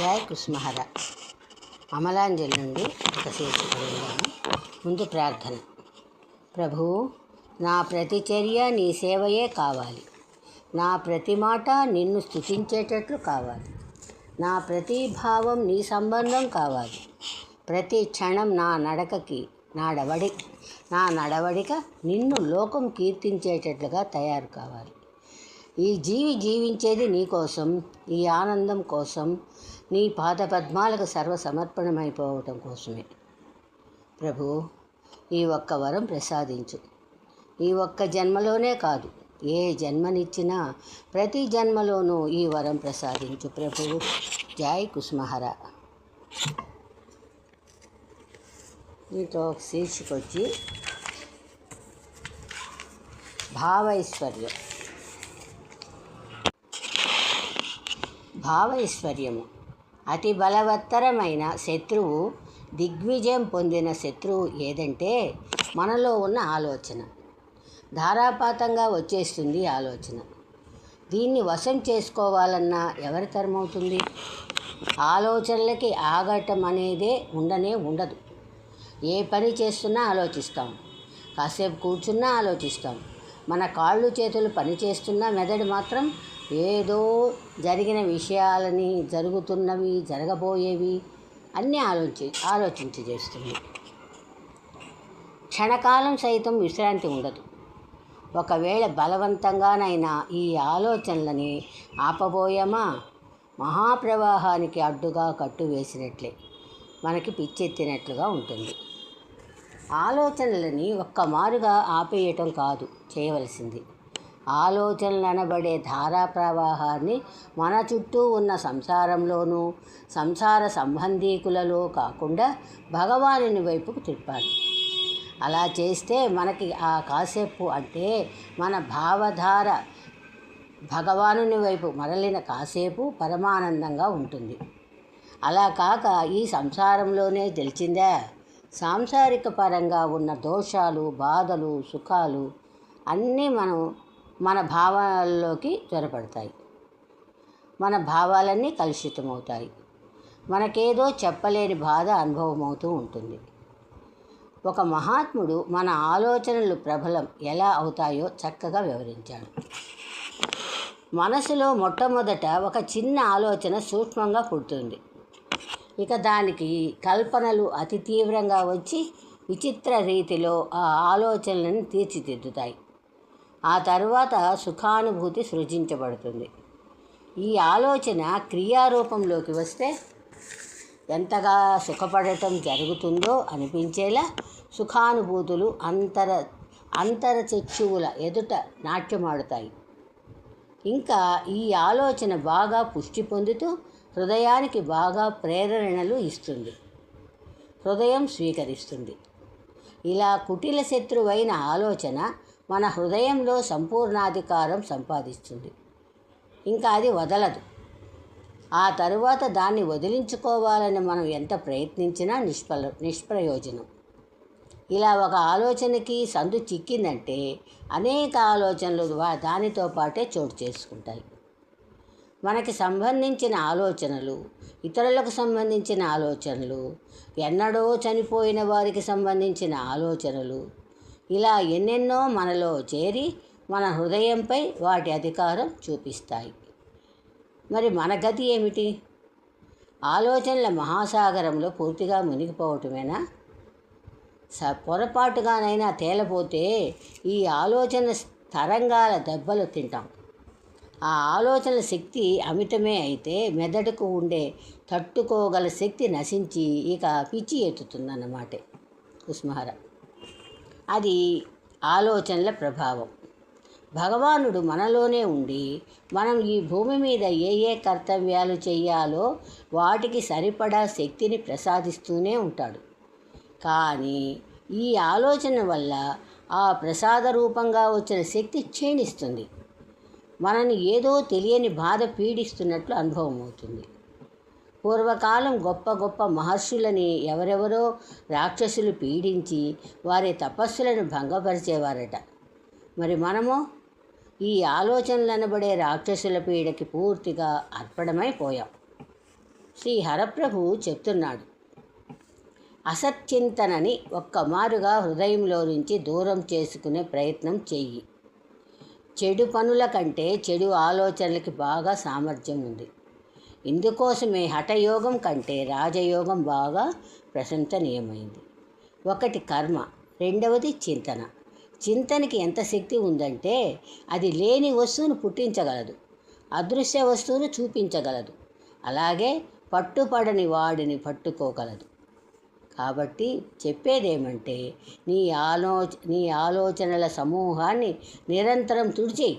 జయ కుస్మహర. అమలాంజలి నుండి ఒక శీర్షికను. ముందు ప్రార్థన. ప్రభు, నా ప్రతి చర్య నీ సేవయే కావాలి. నా ప్రతి మాట నిన్ను స్తుతించేటట్లు కావాలి. నా ప్రతి భావం నీ సంబంధం కావాలి. ప్రతి క్షణం నా నడవడిక నిన్ను లోకం కీర్తించేటట్లుగా తయారు కావాలి. ఈ జీవించేది నీ కోసం, ఈ ఆనందం కోసం, నీ పాదపద్మాలకు సర్వసమర్పణమైపోవటం కోసమే. ప్రభు, ఈ ఒక్క వరం ప్రసాదించు. ఈ ఒక్క జన్మలోనే కాదు, ఏ జన్మనిచ్చినా ప్రతి జన్మలోనూ ఈ వరం ప్రసాదించు ప్రభు. జై కుస్మహర. దీంట్లో ఒక శీర్షిక వచ్చి భావైశ్వర్యము. అతి బలవత్తరమైన శత్రువు, దిగ్విజయం పొందిన శత్రువు ఏదంటే మనలో ఉన్న ఆలోచన. ధారాపాతంగా వచ్చేస్తుంది ఆలోచన. దీన్ని వశం చేసుకోవాలన్నా ఎవరి తరమవుతుంది? ఆలోచనలకి ఆగటం అనేదే ఉండదు. ఏ పని చేస్తున్నా ఆలోచిస్తాం, కాసేపు కూర్చున్నా ఆలోచిస్తాం. మన కాళ్ళు చేతులు పని చేస్తున్నా మెదడు మాత్రం ఏదో జరిగిన విషయాలని, జరుగుతున్నవి, జరగబోయేవి అన్నీ ఆలోచించి చేస్తుంది. క్షణకాలం సైతం విశ్రాంతి ఉండదు. ఒకవేళ బలవంతంగానైనా ఈ ఆలోచనలని ఆపబోయామా, మహాప్రవాహానికి అడ్డుగా కట్టు వేసినట్లే, మనకి పిచ్చెత్తినట్లుగా ఉంటుంది. ఆలోచనలని ఒక్కమారుగా ఆపేయటం కాదు చేయవలసింది. ఆలోచనలు అనబడే ధారా ప్రవాహాన్ని మన చుట్టూ ఉన్న సంసారంలోనూ, సంసార సంబంధీకులలో కాకుండా భగవానుని వైపుకు తిప్పాలి. అలా చేస్తే మనకి ఆ కాసేపు, అంటే మన భావధార భగవానుని వైపు మరలిన కాసేపు పరమానందంగా ఉంటుంది. అలా కాక ఈ సంసారంలోనే తెలిసిందా, సాంసారిక పరంగా ఉన్న దోషాలు, బాధలు, సుఖాలు అన్నీ మన భావాల్లోకి త్వరపడతాయి. మన భావాలన్నీ కలుషితమవుతాయి. మనకేదో చెప్పలేని బాధ అనుభవం అవుతూ ఉంటుంది. ఒక మహాత్ముడు మన ఆలోచనలు ప్రబలం ఎలా అవుతాయో చక్కగా వివరించాడు. మనసులో మొట్టమొదట ఒక చిన్న ఆలోచన సూక్ష్మంగా పుడుతుంది. ఇక దానికి కల్పనలు అతి తీవ్రంగా వచ్చి విచిత్ర రీతిలో ఆ ఆలోచనలను తీర్చిదిద్దుతాయి. ఆ తరువాత సుఖానుభూతి సృజించబడుతుంది. ఈ ఆలోచన క్రియారూపంలోకి వస్తే ఎంతగా సుఖపడటం జరుగుతుందో అనిపించేలా సుఖానుభూతులు అంతరచక్షువుల ఎదుట నాట్యమాడుతాయి. ఇంకా ఈ ఆలోచన బాగా పుష్టి పొందుతూ హృదయానికి బాగా ప్రేరణలు ఇస్తుంది. హృదయం స్వీకరిస్తుంది. ఇలా కుటిల శత్రువైన ఆలోచన మన హృదయంలో సంపూర్ణాధికారం సంపాదిస్తుంది. ఇంకా అది వదలదు. ఆ తరువాత దాన్ని వదిలించుకోవాలని మనం ఎంత ప్రయత్నించినా నిష్ప్రయోజనం. ఇలా ఒక ఆలోచనకి సందు చిక్కిందంటే అనేక ఆలోచనలు దానితో పాటే చోటు చేసుకుంటాయి. మనకి సంబంధించిన ఆలోచనలు, ఇతరులకు సంబంధించిన ఆలోచనలు, ఎన్నడో చనిపోయిన వారికి సంబంధించిన ఆలోచనలు, ఇలా ఎన్నెన్నో మనలో చేరి మన హృదయంపై వాటి అధికారం చూపిస్తాయి. మరి మన గతి ఏమిటి? ఆలోచనల మహాసాగరంలో పూర్తిగా మునిగిపోవటమేనా? పొరపాటుగానైనా తేలపోతే ఈ ఆలోచన తరంగాల దెబ్బలు తింటాం. ఆ ఆలోచన శక్తి అమితమే అయితే మెదడుకు ఉండే తట్టుకోగల శక్తి నశించి ఇక పిచ్చి ఎత్తుతుందన్నమాట. కుస్మహర. అది ఆలోచనల ప్రభావం. భగవానుడు మనలోనే ఉండి మనం ఈ భూమి మీద ఏ కర్తవ్యాలు చెయ్యాలో వాటికి సరిపడా శక్తిని ప్రసాదిస్తూనే ఉంటాడు. కానీ ఈ ఆలోచన వల్ల ఆ ప్రసాద రూపంగా వచ్చిన శక్తి క్షీణిస్తుంది. మనని ఏదో తెలియని బాధ పీడిస్తున్నట్లు అనుభవం అవుతుంది. పూర్వకాలం గొప్ప గొప్ప మహర్షులని ఎవరెవరో రాక్షసులు పీడించి వారి తపస్సులను భంగపరిచేవారట. మరి మనమో ఈ ఆలోచనలు అనబడే రాక్షసుల పీడకి పూర్తిగా అర్పణమైపోయాం. శ్రీ హరప్రభువు చెప్తున్నాడు, అసత్చింతనని ఒక్కమారుగా హృదయంలో నుంచి దూరం చేసుకునే ప్రయత్నం చెయ్యి. చెడు పనుల కంటే చెడు ఆలోచనలకి బాగా సామర్థ్యం ఉంది. ఇందుకోసమే హఠయోగం కంటే రాజయోగం బాగా ప్రశంసనీయమైంది. ఒకటి కర్మ, రెండవది చింతన. చింతనకి ఎంత శక్తి ఉందంటే అది లేని వస్తువును పుట్టించగలదు, అదృశ్య వస్తువును చూపించగలదు, అలాగే పట్టుపడని వాడిని పట్టుకోగలదు. కాబట్టి చెప్పేదేమంటే నీ ఆలోచనల సమూహాన్ని నిరంతరం తుడిచేయి.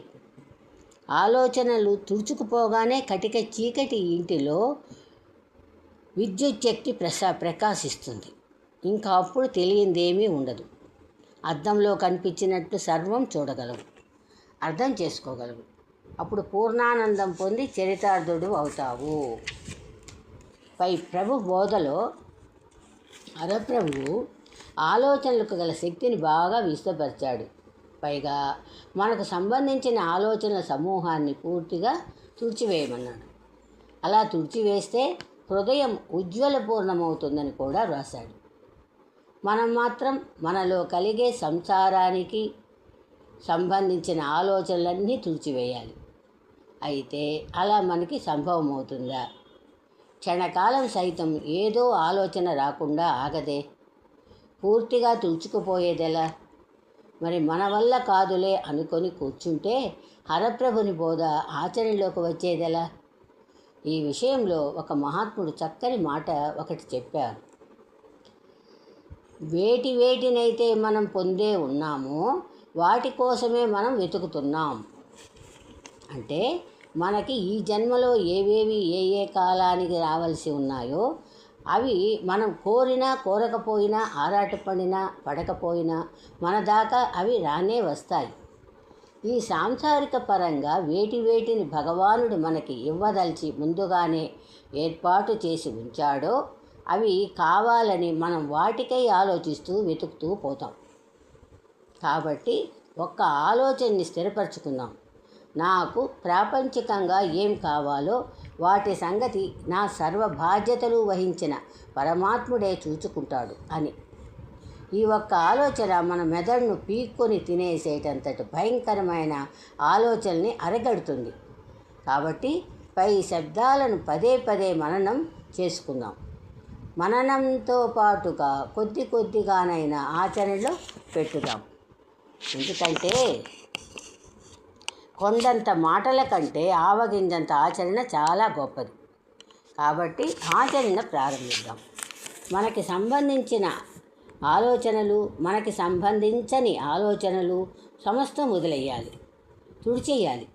ఆలోచనలు తుడుచుకుపోగానే కటిక చీకటి ఇంటిలో విద్యుత్ శక్తి ప్రకాశిస్తుంది. ఇంకా అప్పుడు తెలియందేమీ ఉండదు. అద్దంలో కనిపించినట్టు సర్వం చూడగలవు, అర్థం చేసుకోగలవు. అప్పుడు పూర్ణానందం పొంది చరితార్థుడు అవుతావు. పై ప్రభు బోధలో హరప్రభువు ఆలోచనలకు గల శక్తిని బాగా విస్తపరిచాడు. పైగా మనకు సంబంధించిన ఆలోచనల సమూహాన్ని పూర్తిగా తుడిచివేయమన్నాడు. అలా తుడిచివేస్తే హృదయం ఉజ్వలపూర్ణమవుతుందని కూడా రాశాడు. మనం మాత్రం మనలో కలిగే సంసారానికి సంబంధించిన ఆలోచనలన్నీ తుడిచివేయాలి. అయితే అలా మనకి సంభవమవుతుందా? క్షణకాలం సైతం ఏదో ఆలోచన రాకుండా ఆగదే. పూర్తిగా తుడుచుకుపోయేదెలా? మరి మన వల్ల కాదులే అనుకొని కూర్చుంటే హరప్రభుని బోధ ఆచరణలోకి వచ్చేదెలా? ఈ విషయంలో ఒక మహాత్ముడు చక్కని మాట ఒకటి చెప్పారు. వేటినైతే మనం పొందే ఉన్నామో వాటి కోసమే మనం వెతుకుతున్నాం. అంటే మనకి ఈ జన్మలో ఏవేవి ఏ కాలానికి రావాల్సి ఉన్నాయో అవి మనం కోరినా కోరకపోయినా, ఆరాటపడినా పడకపోయినా మన దాకా అవి రానే వస్తాయి. ఈ సాంసారిక పరంగా వేటిని భగవానుడు మనకి ఇవ్వదలిచి ముందుగానే ఏర్పాటు చేసి ఉంచాడో అవి కావాలని మనం వాటికై ఆలోచిస్తూ వెతుకుతూ పోతాం. కాబట్టి ఒక్క ఆలోచనని స్థిరపరచుకుందాం. నాకు ప్రాపంచికంగా ఏం కావాలో వాటి సంగతి నా సర్వ బాధ్యతలు వహించిన పరమాత్ముడే చూచుకుంటాడు అని. ఈ ఒక్క ఆలోచన మన మెదడును పీక్కొని తినేసేటంతటి భయంకరమైన ఆలోచనని అరగడుతుంది. కాబట్టి పై శబ్దాలను పదే మననం చేసుకుందాం. మననంతో పాటుగా కొద్దిగానైనా ఆచరణలో పెట్టుదాం. ఎందుకంటే కొండంత మాటల కంటే ఆవగింజంత ఆచరణ చాలా గొప్పది. కాబట్టి ఆచరణ ప్రారంభిద్దాం. మనకి సంబంధించిన ఆలోచనలు, మనకి సంబంధించని ఆలోచనలు సమస్తం వదిలేయాలి, తుడిచేయాలి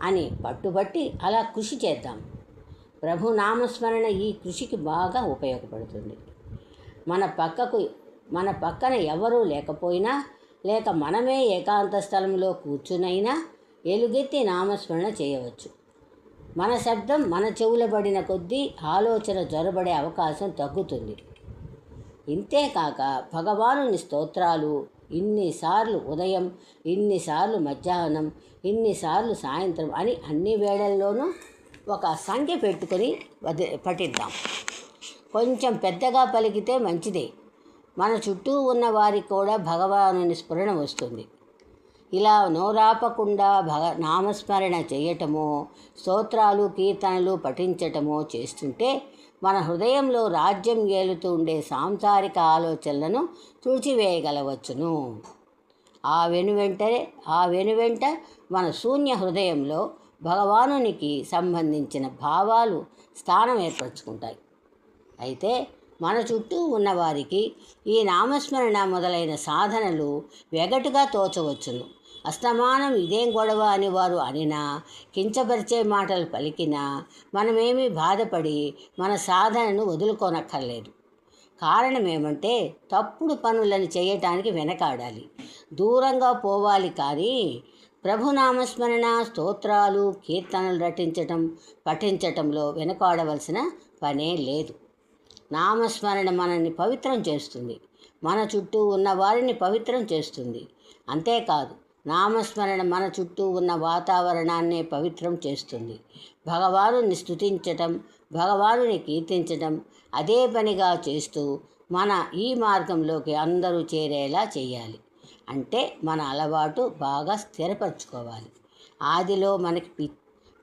అని పట్టుబట్టి అలా కృషి చేద్దాం. ప్రభు నామస్మరణ ఈ కృషికి బాగా ఉపయోగపడుతుంది. మన పక్కన ఎవరూ లేకపోయినా, లేక మనమే ఏకాంత స్థలంలో కూర్చునైనా ఎలుగెత్తి నామస్మరణ చేయవచ్చు. మన శబ్దం మన చెవుల పడిన కొద్దీ ఆలోచన జొరబడే అవకాశం తగ్గుతుంది. ఇంతేకాక భగవానుని స్తోత్రాలు ఇన్నిసార్లు ఉదయం, ఇన్నిసార్లు మధ్యాహ్నం, ఇన్నిసార్లు సాయంత్రం అని అన్ని వేళల్లోనూ ఒక సంఖ్య పెట్టుకొని పఠిద్దాం. కొంచెం పెద్దగా పలికితే మంచిదే. మన చుట్టూ ఉన్న వారికి కూడా భగవానుని స్ఫురణ వస్తుంది. ఇలా నోరాపకుండా నామస్మరణ చేయటమో, స్తోత్రాలు కీర్తనలు పఠించటమో చేస్తుంటే మన హృదయంలో రాజ్యం ఏలుతూ ఉండే సాంసారిక ఆలోచనలను తుడిచివేయగలవచ్చును. ఆ వెనువెంట మన శూన్య హృదయంలో భగవానునికి సంబంధించిన భావాలు స్థానం ఏర్పరచుకుంటాయి. అయితే మన చుట్టూ ఉన్నవారికి ఈ నామస్మరణ మొదలైన సాధనలు వెగటుగా తోచవచ్చును. అస్తమానం ఇదేం గొడవ అని వారు అనినా, కించపరిచే మాటలు పలికినా మనమేమీ బాధపడి మన సాధనను వదులుకోనక్కర్లేదు. కారణం ఏమంటే తప్పుడు పనులను చేయటానికి వెనకాడాలి, దూరంగా పోవాలి. కానీ ప్రభునామస్మరణ, స్తోత్రాలు, కీర్తనలు పఠించటంలో వెనకాడవలసిన పనే లేదు. నామస్మరణ మనల్ని పవిత్రం చేస్తుంది, మన చుట్టూ ఉన్న వారిని పవిత్రం చేస్తుంది. అంతేకాదు, నామస్మరణ మన చుట్టూ ఉన్న వాతావరణాన్నే పవిత్రం చేస్తుంది. భగవానుని స్తుతించటం, భగవానుని కీర్తించడం అదే పనిగా చేస్తూ మన ఈ మార్గంలోకి అందరూ చేరేలా చేయాలి. అంటే మన అలవాటు బాగా స్థిరపరచుకోవాలి. ఆదిలో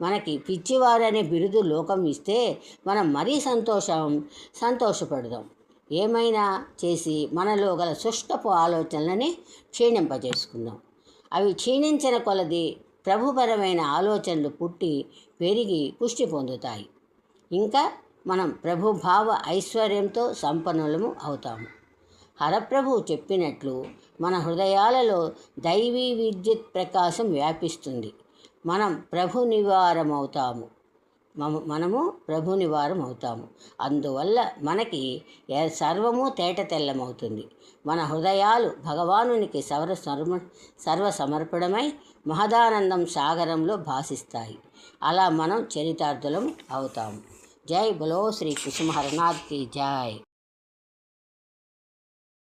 మనకి పిచ్చివారనే బిరుదు లోకం ఇస్తే మనం మరీ సంతోషపడదాం. ఏమైనా చేసి మనలో గల సుష్టపు ఆలోచనలని క్షీణింపజేసుకుందాం. అవి క్షీణించిన కొలది ప్రభుపరమైన ఆలోచనలు పుట్టి పెరిగి పుష్టి పొందుతాయి. ఇంకా మనం ప్రభుభావ ఐశ్వర్యంతో సంపన్నులము అవుతాము. హరప్రభువు చెప్పినట్లు మన హృదయాలలో దైవీ విద్యుత్ ప్రకాశం వ్యాపిస్తుంది. మనము ప్రభు నివారం అవుతాము. అందువల్ల మనకి సర్వము తేట తెల్లమవుతుంది. మన హృదయాలు భగవానునికి సర్వసమర్పణమై మహదానందం సాగరంలో భాసిస్తాయి. అలా మనం చరితార్థులం అవుతాము. జై బలో శ్రీ కృష్ణ హరనాథ్ కి జై.